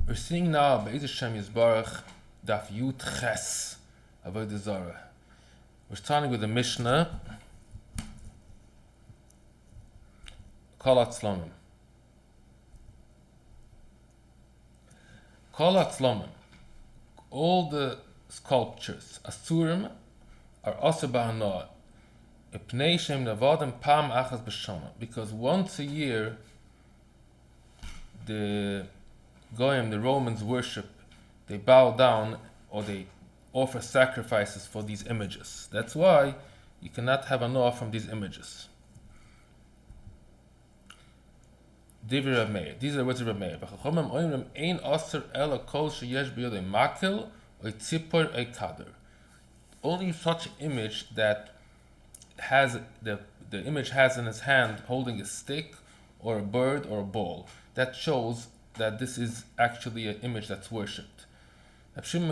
We're seeing now Yerushalmi Yisbarach Daf Yud Ches Avodah Zarah. We're starting with the Mishna. Kol Hatzlomim. Kol Hatzlomim. All the sculptures, Asurim, are also ba'anoah. Ipnei shem nevadim pam achas b'shana. Because once a year, the Goyim, the Romans worship, they bow down or they offer sacrifices for these images. That's why you cannot have anoah from these images. Divrei Rav Meir. These are the words of Rav Meir. V'chachomim oimrim ein aser ela kol sheyesh b'yodei makil or tzipor or kader. Only such image that has the image has in his hand holding a stick or a bird or a ball. That shows that this is actually an image that's worshipped. It doesn't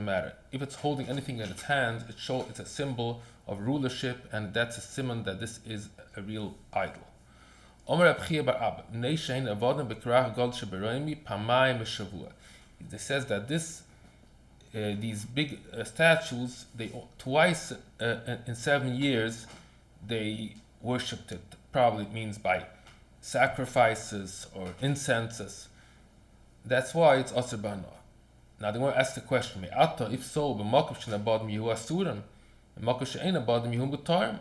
matter. If it's holding anything in its hand, it's a symbol of rulership, and that's a simon that this is a real idol. It says that these big statues, they twice in 7 years, they worshipped it. Probably means by sacrifices or incenses. That's why it's Asr Ba'anoah. Now they want to ask the question, if so, b'makav she'nabadim yehu asurim, b'makav she'ein nabadim yehu mutarim.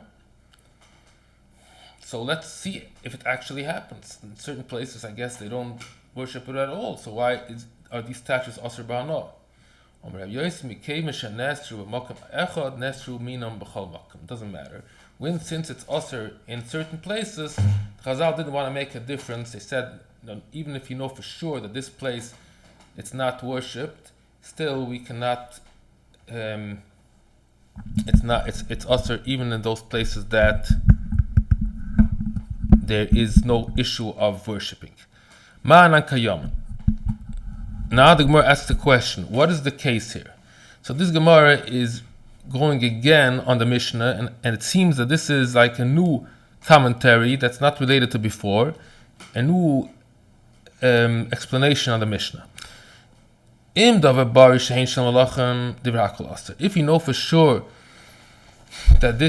So let's see if it actually happens. In certain places, I guess they don't worship it at all. So why are these statues Asr Ba'anoah? Doesn't matter. Since it's Asr in certain places, Chazal didn't want to make a difference. They said, even if you know for sure that this place it's not worshipped, still we cannot. It's Asr even in those places that there is no issue of worshipping. Ma'anan kayom. Now the Gemara asks the question, what is the case here? So this Gemara is going again on the Mishna, and it seems that this is like a new commentary that's not related to before, a new explanation on the Mishnah. If you know for sure that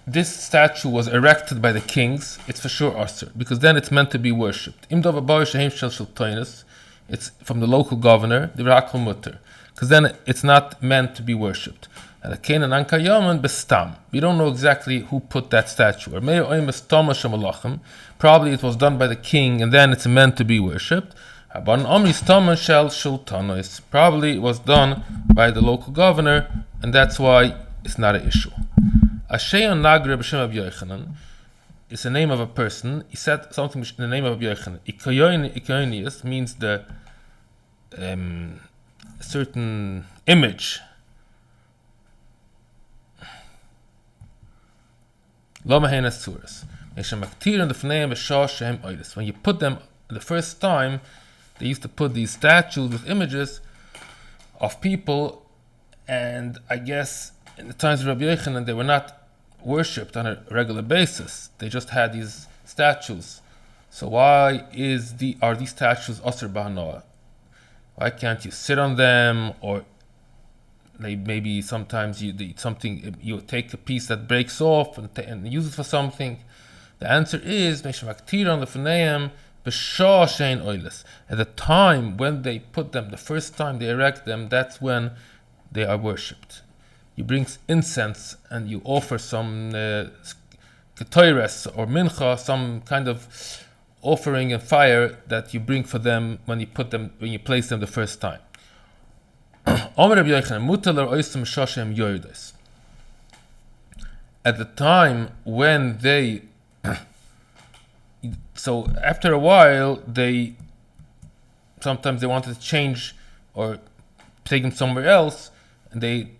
this statue was erected by the kings, it's for sure Asr, because then it's meant to be worshipped. It's from the local governor, because then it's not meant to be worshipped. We don't know exactly who put that statue. Probably it was done by the king, and then it's meant to be worshipped. Probably it was done by the local governor, and that's why it's not an issue. It's the name of a person. He said something in the name of Rabbi Yochanan. Ikoinius means the certain image. When you put them the first time, they used to put these statues with images of people, and I guess in the times of Rabbi Yochanan they were not worshipped on a regular basis. They just had these statues. So why are these statues Asr Ba'anoah? Why can't you sit on them, or maybe sometimes you take a piece that breaks off and use it for something? The answer is at the time when they put them, the first time they erect them, that's when they are worshipped. You bring incense and you offer some ketores or mincha, some kind of offering and fire that you bring for them when you place them the first time. At the time when they, so after a while, sometimes they wanted to change or take them somewhere else, and they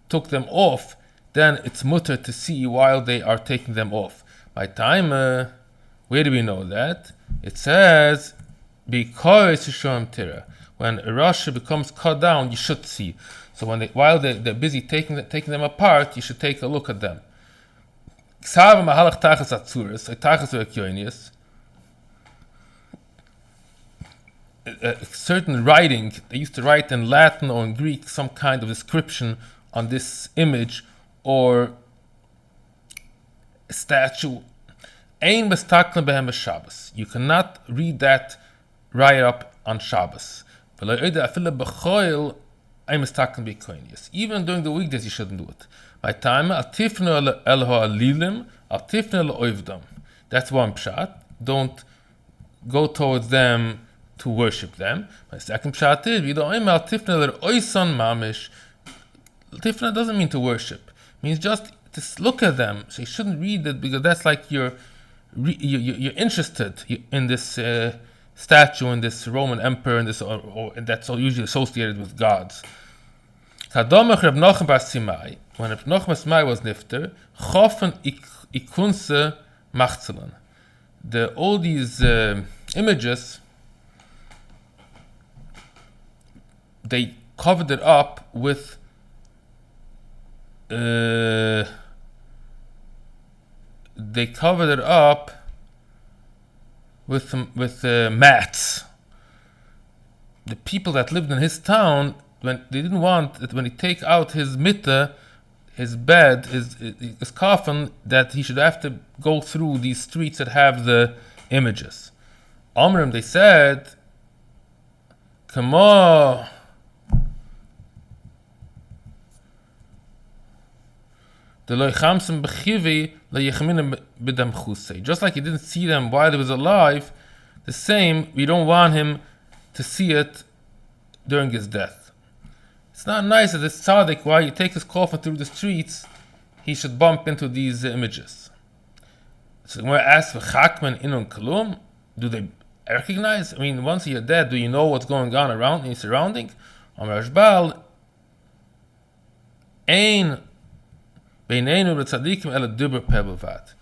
took them off, then it's mutter to see while they are taking them off. By time, where do we know that? It says, because when a rasha becomes cut down, you should see. So while they're busy taking them apart, you should take a look at them. a certain writing. They used to write in Latin or in Greek some kind of description on this image or statue. Ein mestaklen behem b'Shabbos. You cannot read that right up on Shabbos. Even during the weekdays, you shouldn't do it. By time, that's one pshat. Don't go towards them to worship them. My second pshat is tifna doesn't mean to worship. It means just to look at them. So you shouldn't read it because that's like you're interested in this statue, in this Roman emperor, and this, and that's all usually associated with gods. When Reb Nachman bar Simai was nifter, Coffin ikunse machzelen. All these images, they covered it up with mats. The people that lived in his town, when they didn't want it, when he take out his mitta, his bed, his coffin, that he should have to go through these streets that have the images. Amrim, they said, come on. Just like he didn't see them while he was alive, the same, we don't want him to see it during his death. It's not nice that this tzaddik, while you take his coffin through the streets, he should bump into these images. So when I ask for chakman inun kalum, do they recognize? I mean, once you're dead, do you know what's going on around in your surrounding? Amar Rashbal, ein beinenu b'tzadikim ela duber pebelvat.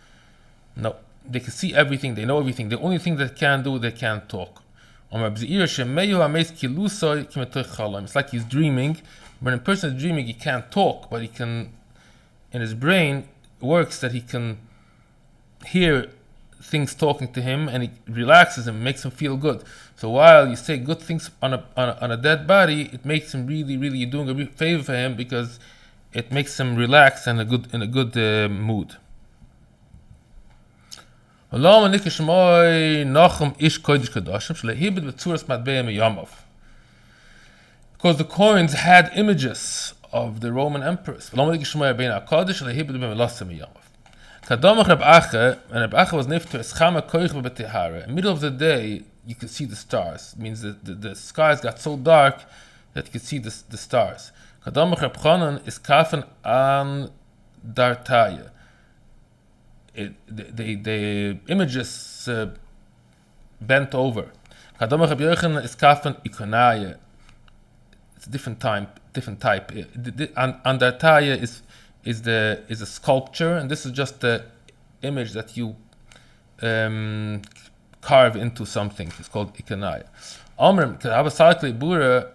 No, they can see everything, they know everything. The only thing they can do, they can't talk. It's like he's dreaming. When a person is dreaming, he can't talk, but he can, in his brain, works that he can hear things talking to him, and it relaxes him, makes him feel good. So while you say good things on a dead body, it makes him really, you're doing a favor for him because it makes him relax and in a good mood. Because the coins had images of the Roman emperors. And Reb Acha was nifter, in the middle of the day, you could see the stars. It means that the skies got so dark that you could see the stars. Reb Chanan is kafen an dartaya. The images bent over. Kadamach Rabbi Yochanan is kafen ikonaya. It's a different type. Andartaya is a sculpture, and this is just the image that you carve into something. It's called ikonaya.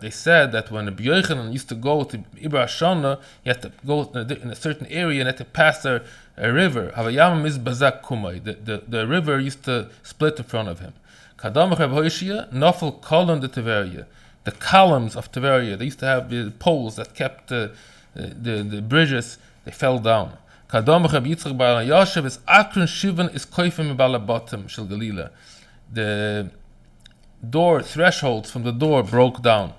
They said that when Rabbi Yochanan used to go to Ibra Shana, he had to go in a certain area and had to pass a river. The river used to split in front of him. The columns of Tiberia, they used to have the poles that kept the bridges, they fell down. The door thresholds from the door broke down.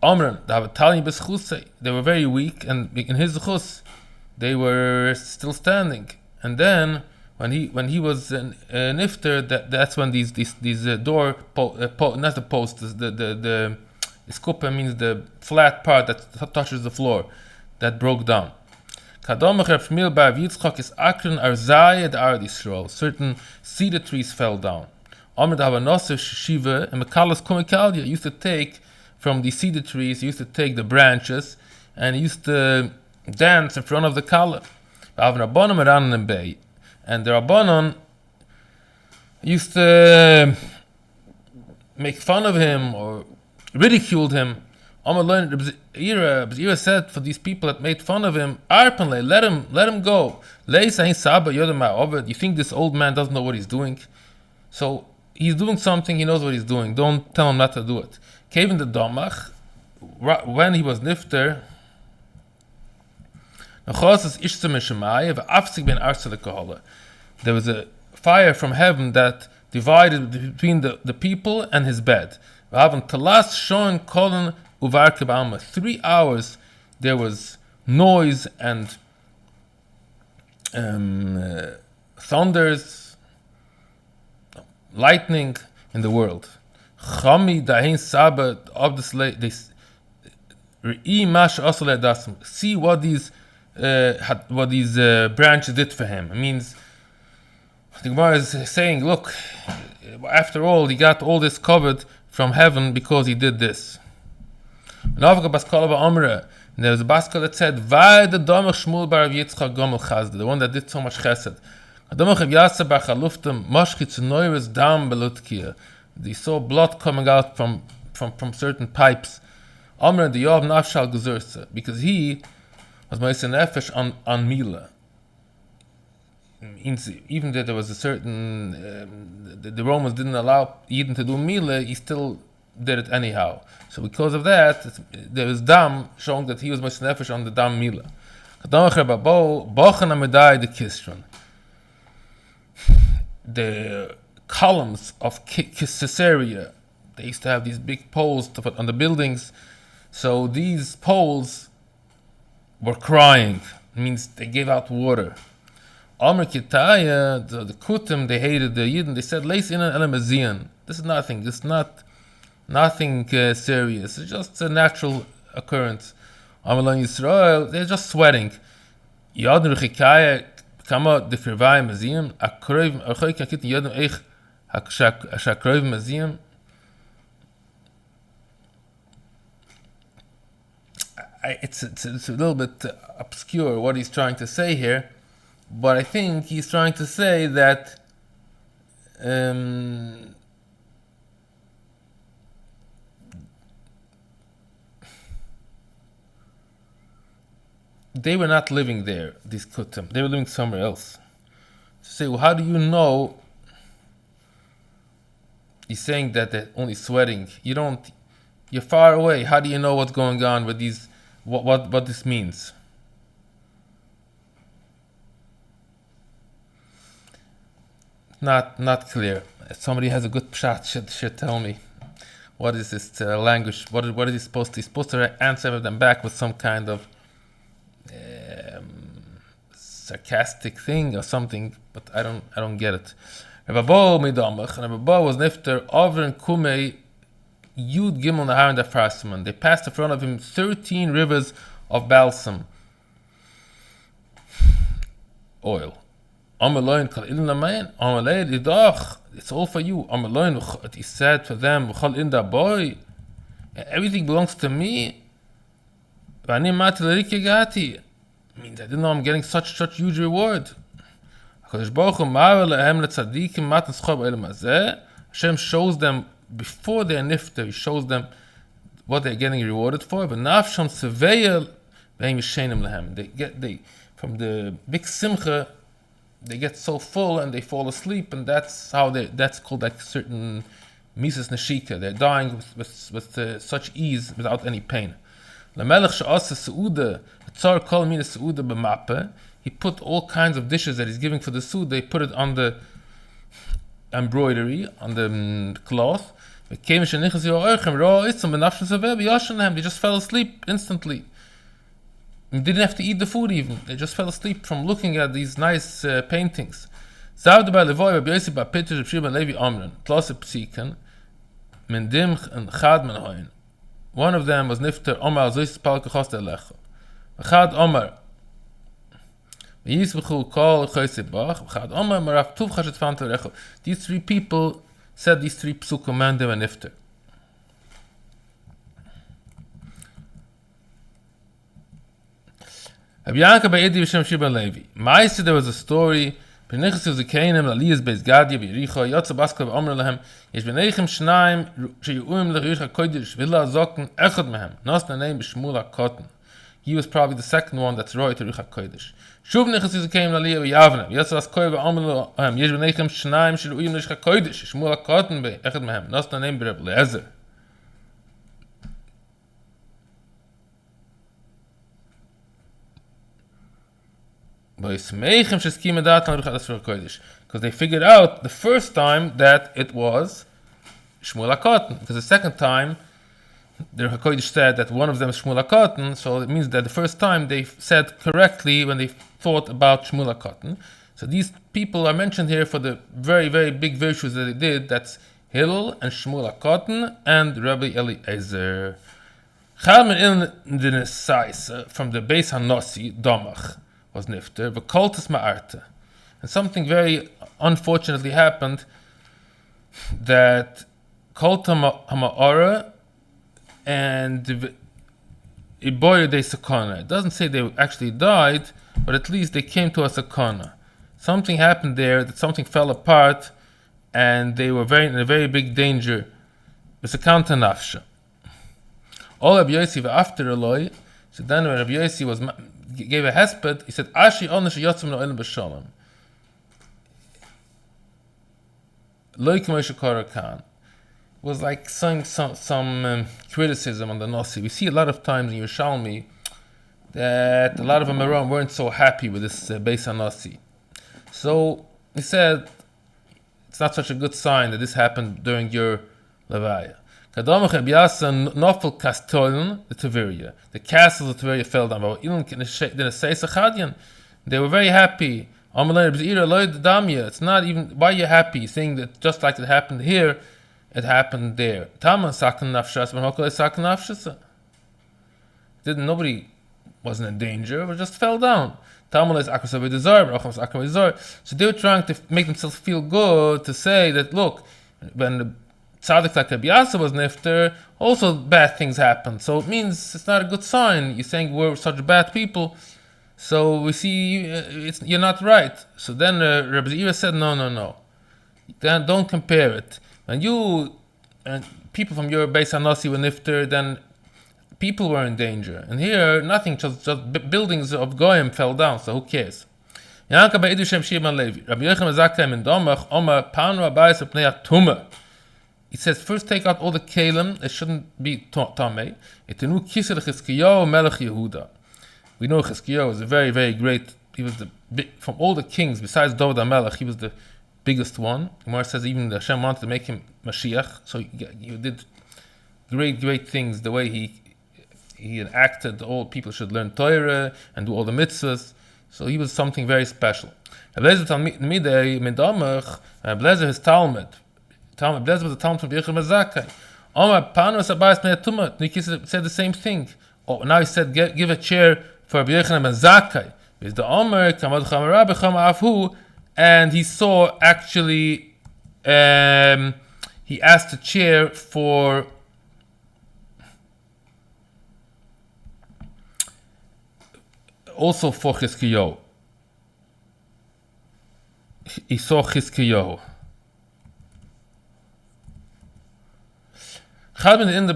They were very weak, and in his chus they were still standing. And then when he was nifter, that's when these door not the posts, the skupa means the flat part that touches the floor, that broke down. Certain cedar trees fell down. Used to take from the cedar trees, used to take the branches, and used to dance in front of the kala. And the Rabbanon used to make fun of him or ridiculed him. Rabbi said for these people that made fun of him, let him go. You think this old man doesn't know what he's doing? So he's doing something, he knows what he's doing. Don't tell him not to do it. Kevin the Domach, when he was nifter, there was a fire from heaven that divided between the people and his bed. 3 hours there was noise and thunders, lightning in the world. See what these branches did for him. It means the Gemara is saying, look, after all, he got all this covered from heaven because he did this. And there was a Baskal that said, the one that did so much chesed. They saw blood coming out from certain pipes. Because he was Moshe Nefesh on Mila. Even though there was a certain the Romans didn't allow Eden to do Mila, he still did it anyhow. So because of that, there was dam showing that he was Moshe Nefesh on the dam Mila. The columns of Caesarea, they used to have these big poles to put on the buildings. So these poles were crying. It means they gave out water. Amr Kitaya, the Kutim, they hated the Yidden. They said, "Leis in an museum. This is nothing. This is nothing serious. It's just a natural occurrence." Amr Yisrael, they're just sweating. Yad Ruchikaya, Kama the Krivai museum. Akroiv Kit Yadam Eich Hakroiv museum. It's a little bit obscure what he's trying to say here, but I think he's trying to say that they were not living there, these Kutim. They were living somewhere else. To say, well, how do you know? He's saying that they're only sweating. You're far away. How do you know what's going on with these? What this means? Not clear. If somebody has a good pshat, should tell me. What is this language? What is he supposed to? He's supposed to answer them back with some kind of sarcastic thing or something, but I don't get it. Rabbi Bo midamach, and Rabbi Bo was nifter over in Kumei Yud Gimel Nahar and Afrasiman. They passed in front of him 13 rivers of balsam oil. Amaloin kal ilna main, Amaloin idach. It's all for you. Amaloin, he said for them, Chal inda boy, everything belongs to me. Vani mat l'rike gati. Means I didn't know I'm getting such huge reward. Hashem shows them before they're nifter. He shows them what they're getting rewarded for. But they from the big simcha, they get so full and they fall asleep, and that's called like certain mises neshika. They're dying with such ease without any pain. He put all kinds of dishes that he's giving for the suud. They put it on the embroidery, on the cloth. They just fell asleep instantly. They didn't have to eat the food even. They just fell asleep from looking at these nice paintings. One of them was Nifter Omar Zois Palka Choster Lecha. Chad Omar. These three people said these three psukim and they were nifter. There was a story. he was probably the second one that's roy to Ruach HaKodesh. Shuv nechas came l'aliyah v'yavne. Yasser askoy v'amel yesh b'neichem shnayim shru'im Ruach HaKodesh. Shmuel HaKoten be'echad mehem. Nosna name b'Reb Eliezer. Because they figured out the first time that it was Shmuel HaKoten. Because the second time, the HaKodesh said that one of them is Shmuel HaKoten, so it means that the first time they said correctly when they thought about Shmuel HaKoten. So these people are mentioned here for the very, very big virtues that they did. That's Hillel and Shmuel HaKoten and Rabbi Eliezer. From the Beis HaNossi, Domach, was nifter, the cultus ma'arte. And something very unfortunately happened, that kulta ha'ma'ara and iboyer de sakana. It doesn't say they actually died, but at least they came to a sakana. Something happened there, that something fell apart, and they were in a very big danger. V'sakanta nafsha. All Rabbi Yossi after Eloi, so then when Rabbi Yossi gave a hesped, he said, Ashi onesh yotzim no elim b'shalom. Loik Moshe Khan was like some criticism on the Nossi. We see a lot of times in Yerushalmi that a lot of Amoraim weren't so happy with this Beis HaNossi. So he said, it's not such a good sign that this happened during your Levaya. The castles of Tiberia fell down. They were very happy. It's not even, why are you happy? Saying that just like it happened here, it happened there. Nobody wasn't in danger, it just fell down. So they were trying to make themselves feel good, to say that, look, when the tzaddik like Rabbi Yasa was nifter, also bad things happened. So it means it's not a good sign. You're saying we're such bad people, so we see you're not right. So then Rabbi Zira said, no. Then don't compare it. When you and people from your Beis HaNossi were nifter, then people were in danger. And here, nothing, just buildings of Goyim fell down, so who cares? Yanka by Idushem Shimon Levi. Rabbi Yochem Zakai in Domach, Oma Panu Abayis Pnei Tumah. It says, first take out all the kalim, it shouldn't be tamei. Etenu kisel Chizkiyahu Melech Yehuda. We know Chizkiyahu was a very, very great, he was the big, from all the kings, besides David HaMelech, he was the biggest one. Gemara says even Hashem wanted to make him Mashiach, so he did great things, the way he enacted all people should learn Torah and do all the mitzvahs. So he was something very special. Blazer his Talmud. Blazer was a Talmud from Yerushalmi Zakai. Omar Panos Abayis Me'atumah. Niki said the same thing. Oh, now he said give a chair for Yerushalmi Zakai. With the Omer Kamad Chamara Becham Avhu, and he saw actually he asked a chair for also for Chizkiyahu. He saw Chizkiyahu. In the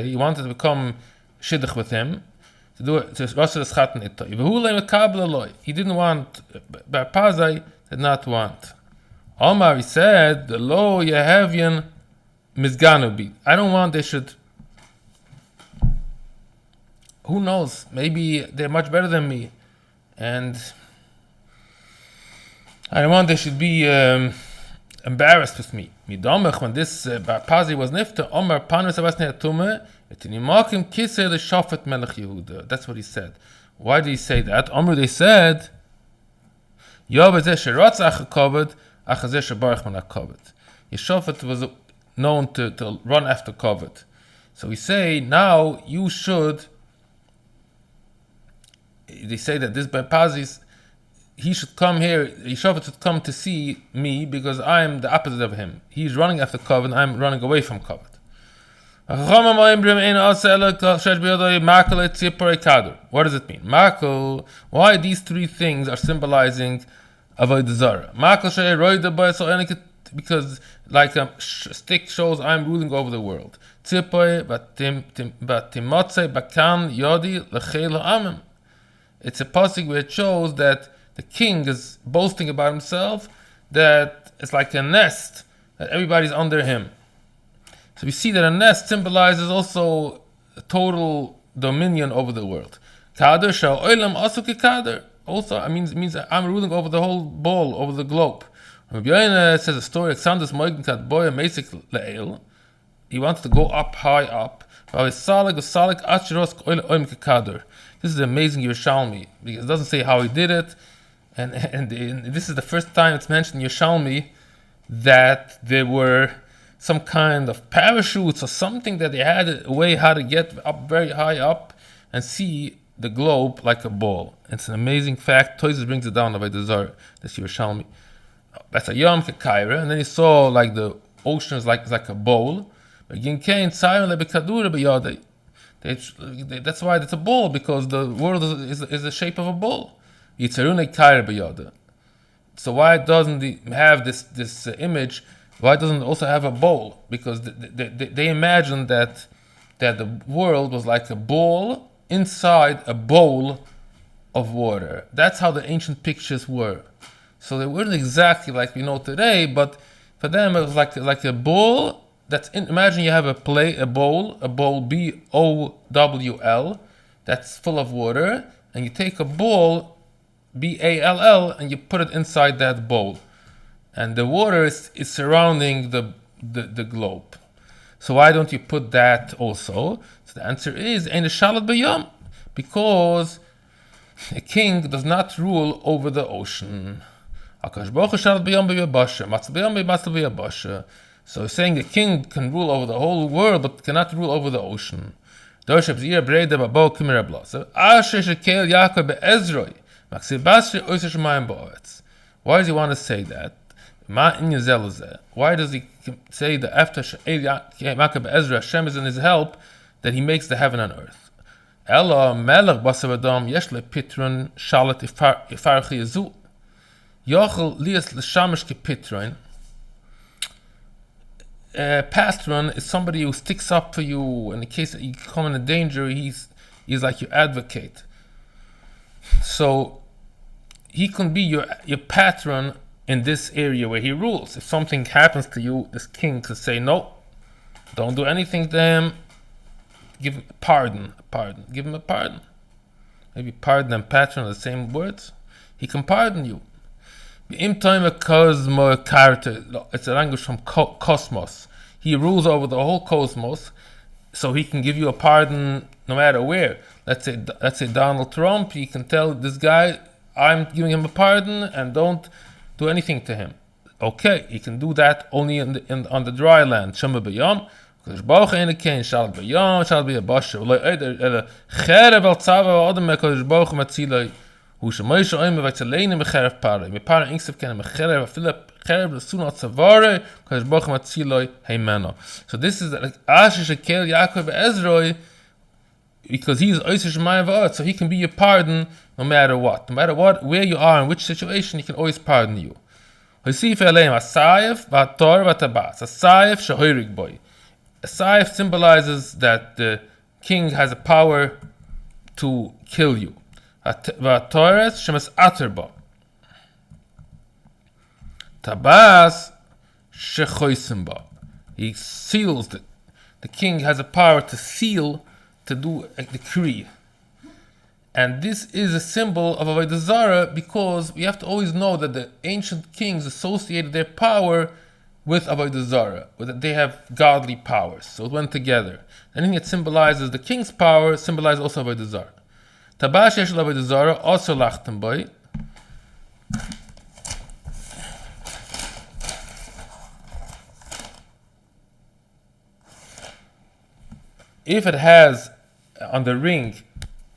he wanted to become shidduch with him, to do it, to Rosh Hashanah ito. He didn't want, Bar Pazai did not want. Omar, he said, the lo Yehavian Mizganubi. I don't want they should, who knows, maybe they're much better than me, and I don't want they should be embarrassed with me. Midomech, when this Pazi was nifter, Omar Panus Abasne Atume, etinimakim kiseh the Shofet Melech Yehuda. That's what he said. Why did he say that? Omar, they said, Yovazeh Sheratz Achakoved, Achazeh Shebarach Man Akoved. Yeshofet was known to run after Koved. So we say, now you should, they say that this Pazi, he should come here, Yeshofet should come to see me because I am the opposite of him. He's running after Covet, I'm running away from Covet. What does it mean? Makel, why these three things are symbolizing Avodah Zarah? because like a stick shows I'm ruling over the world. It's a passage where it shows that the king is boasting about himself, that it's like a nest, that everybody's under him. So we see that a nest symbolizes also a total dominion over the world. Kader shall oilam also kikader. Also, it means that I'm ruling over the whole ball, over the globe. Rabbi Yoina says a story. He wanted to go up, high up. This is the amazing Yerushalmi, because it doesn't say how he did it, and this is the first time it's mentioned in Yerushalmi that there were some kind of parachutes or something that they had a way how to get up very high up and see the globe like a ball. It's an amazing fact. Toises brings it down by the Zar, this Yerushalmi. That's a Yom Kekaira, and then he saw like the ocean is like a bowl. That's why it's a ball, because the world is the shape of a ball. So why doesn't he have this image? Why doesn't it also have a bowl? Because they imagined that the world was like a ball inside a bowl of water. That's how the ancient pictures were. So they weren't exactly like we know today, but for them it was like a bowl. Imagine you have a bowl BOWL, that's full of water, and you take a ball BALL and you put it inside that bowl, and the water is surrounding the globe. So why don't you put that also? So the answer is ein shalat bayam, because a king does not rule over the ocean. So saying a king can rule over the whole world but cannot rule over the ocean. Why does he want to say that? Why does he say that after Hashem is in his help, that he makes the heaven and earth? Patron is somebody who sticks up for you in the case that you come in danger. He's like your advocate. So he can be your patron in this area where he rules. If something happens to you, this king could say, no, don't do anything to him. Give him a pardon. Give him a pardon. Maybe pardon and patron are the same words. He can pardon you. It's a language from cosmos. He rules over the whole cosmos, so he can give you a pardon no matter where. Let's say Donald Trump, he can tell this guy, I'm giving him a pardon and don't do anything to him. Okay, he can do that only on the dry land. Shema b'yam, because Baruch ene kein shal b'yam, shal b'yabasha. Cherev al tzava adam mekadosh Baruch matzilai. So this is like Asher Shekel Yaakov Ezroi, because he is Yerushalmi Avodah Zarah, so he can be your pardon no matter what. No matter what, where you are, in which situation, he can always pardon you. A sayif symbolizes that the king has a power to kill you. Tabas shechoisimba. He seals it. The king has a power to seal, to do a decree. And this is a symbol of Avodah Zarah, because we have to always know that the ancient kings associated their power with Avodah Zarah, that they have godly powers. So it went together. Anything that symbolizes the king's power symbolizes also Avodah Zarah. Tabash yesh Avodah Zarah also lachten boy. If it has on the ring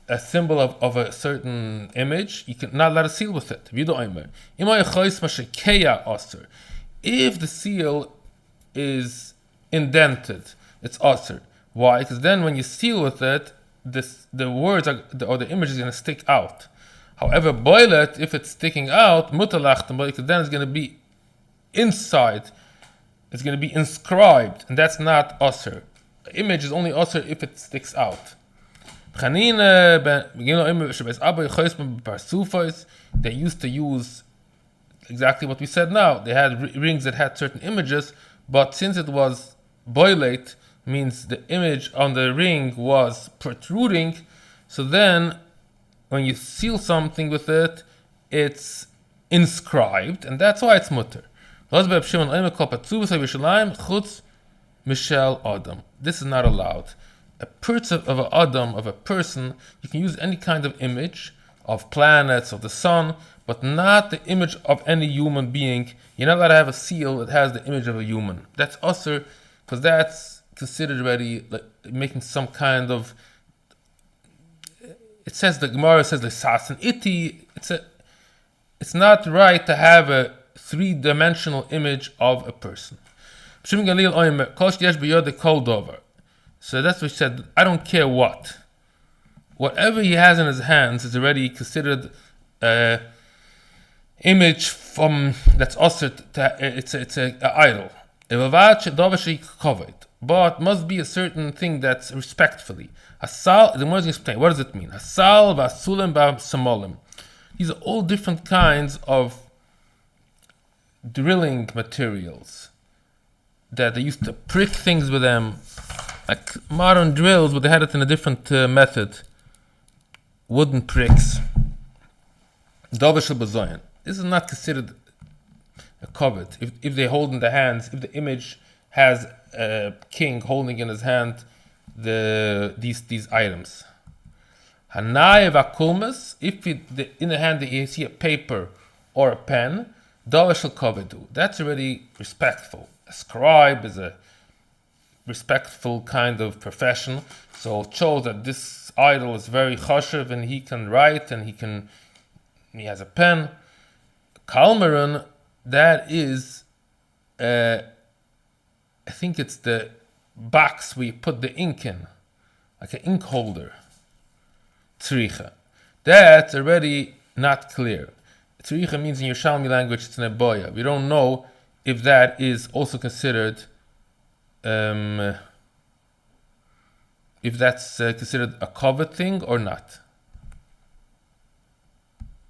a symbol of a certain image, you can not let a seal with it. If the seal is indented, it's asr. Why? Because then when you seal with it, the words or the image is going to stick out. However, boilet, if it's sticking out, mutalachtem, because then it's going to be inside It's going to be inscribed, and that's not usher. The image is only usher if it sticks out. They used to use exactly what we said now. They had rings that had certain images, but since it was boilate, means the image on the ring was protruding, so then when you seal something with it, it's inscribed, and that's why it's mutter. This is not allowed. A person of an adam, of a person, you can use any kind of image of planets, of the sun, but not the image of any human being. You're not allowed to have a seal that has the image of a human. That's usher, because that's considered already like making some kind of. It says the Gemara says the sas and iti. It's not right to have a three-dimensional image of a person. So that's what he said. I don't care what. Whatever he has in his hands is already considered image from that's also it's a idol. But must be a certain thing that's respectfully. Hasal, the more is explain. What does it mean? Hasal v'asulim b'samolim. These are all different kinds of drilling materials that they used to prick things with them, like modern drills, but they had it in a different method. Wooden pricks. This is not considered a covet. If they hold in the hands, if the image has a king holding in his hand these items. Hanai vakulmas, if in the hand you see a paper or a pen, that's already respectful. A scribe is a respectful kind of profession, so it shows that this idol is very chashuv and he can write and he has a pen. Kalmaran, that is, I think it's the box where you put the ink in, like an ink holder. Tzricha. That's already not clear. Tzricha means in Yerushalmi language it's an eboya. We don't know if that is also considered, if that's considered a covet thing or not.